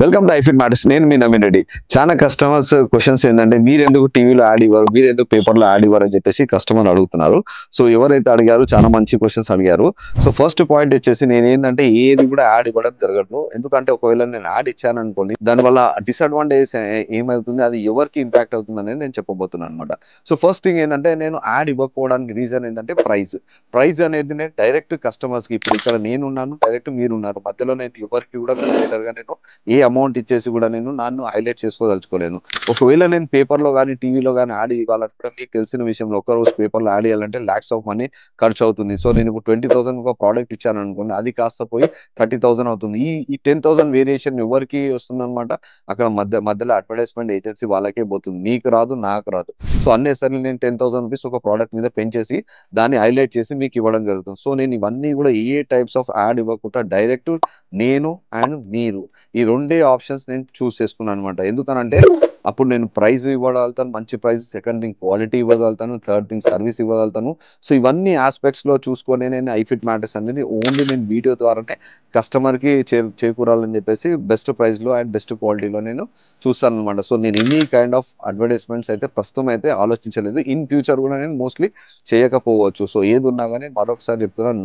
Welcome to ఐఫిట్ matters. నేను మీ నవీన్ రెడ్డి. చాలా customers questions ఏంటంటే మీరు ఎందుకు టీవీలో యాడ్ ఇవ్వరు, మీరు ఎందుకు పేపర్లో యాడ్ ఇవ్వరు అని చెప్పేసి కస్టమర్ అడుగుతున్నారు. సో ఎవరైతే అడిగారో చాలా మంచి క్వశ్చన్స్ అడిగారు. సో ఫస్ట్ పాయింట్ వచ్చేసి నేను ఏంటంటే ఏది కూడా యాడ్ ఇవ్వడం జరగదు. ఎందుకంటే ఒకవేళ నేను యాడ్ ఇచ్చాను అనుకోండి, దానివల్ల డిసడ్వాంటేజ్ ఏమవుతుంది, అది ఎవరికి ఇంపాక్ట్ అవుతుంది అనేది నేను చెప్పబోతున్నాను అనమాట. సో ఫస్ట్ థింగ్ ఏంటంటే నేను యాడ్ ఇవ్వకపోవడానికి రీజన్ ఏంటంటే ప్రైస్ అనేది నేను డైరెక్ట్ కస్టమర్స్ కి, ఇప్పుడు ఇక్కడ నేనున్నాను, డైరెక్ట్ మీరున్నారు, మధ్యలో నేను ఎవరికి కూడా నేను ఏ అమౌంట్ ఇచ్చేసి కూడా నేను నన్ను హైలైట్ చేసుకోదలుచుకోలేను. ఒకవేళ నేను పేపర్లో కానీ టీవీలో కానీ యాడ్ ఇవ్వాలంటే మీకు తెలిసిన విషయంలో ఒక్కరోజు పేపర్లో యాడ్ ఇవ్వాలంటే ల్యాక్స్ ఆఫ్ మనీ ఖర్చు అవుతుంది. సో నేను ఇప్పుడు 20,000 ఒక ప్రోడక్ట్ ఇచ్చాను అనుకోండి, అది కాస్త పోయి 30,000 అవుతుంది. ఈ 10,000 వేరియేషన్ ఎవరికి వస్తుంది అనమాట, అక్కడ మధ్యలో అడ్వర్టైజ్మెంట్ ఏజెన్సీ వాళ్ళకే పోతుంది, మీకు రాదు, నాకు రాదు. సో అన్నెసరి నేను 10,000 రూపీస్ ఒక ప్రోడక్ట్ మీద పెంచేసి దాన్ని హైలైట్ చేసి మీకు ఇవ్వడం జరుగుతుంది. సో నేను ఇవన్నీ కూడా ఏ టైప్స్ ఆఫ్ యాడ్ ఇవ్వకుండా డైరెక్ట్ నేను అండ్ మీరు ఈ రెండే ఆప్షన్స్ నేను చూస్ చేసుకున్నాను అనమాట. ఎందుకనంటే అప్పుడు నేను ప్రైస్ ఇవ్వగలుగుతాను, మంచి ప్రైస్. సెకండ్ థింగ్ క్వాలిటీ ఇవ్వగలుగుతాను. థర్డ్ థింగ్ సర్వీస్ ఇవ్వగలుగుతాను. సో ఇవన్నీ ఆస్పెక్ట్స్ లో చూసుకొని నేను ఐఫిట్ మ్యాటర్స్ అనేది ఓన్లీ నేను వీడియో ద్వారానే కస్టమర్ కి చేకూరాలని చెప్పేసి బెస్ట్ ప్రైస్ లో అండ్ బెస్ట్ క్వాలిటీలో నేను చూస్తాను అనమాట. సో నేను ఎనీ కైండ్ ఆఫ్ అడ్వర్టైజ్మెంట్స్ అయితే ప్రస్తుతం అయితే ఆలోచించలేదు. ఇన్ ఫ్యూచర్ కూడా నేను మోస్ట్లీ చేయకపోవచ్చు. సో ఏది ఉన్నా కానీ మరొకసారి చెప్తున్నాను,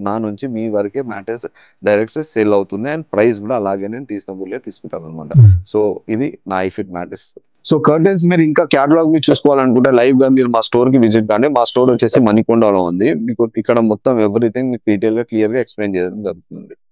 నా నుంచి మీ వరకే మ్యాటర్స్ డైరెక్ట్ సేల్ అవుతుంది అండ్ ప్రైస్ కూడా అలాగే నేను రీజనబుల్ గా తీసుకుంటాను అనమాట. సో ఇది నా ఐఫిట్ మ్యాటర్స్. సో కర్టెన్స్ మీరు ఇంకా క్యాటలాగ్ మీరు చూసుకోవాలనుకుంటే లైవ్ గా మీరు మా స్టోర్ కి విజిట్ కానీ. మా స్టోర్ వచ్చేసి మణికొండలో ఉంది. మీకు ఇక్కడ మొత్తం ఎవ్రీథింగ్ మీకు డీటెయిల్ గా క్లియర్ గా ఎక్స్ప్లెయిన్ చేయడం జరుగుతుంది.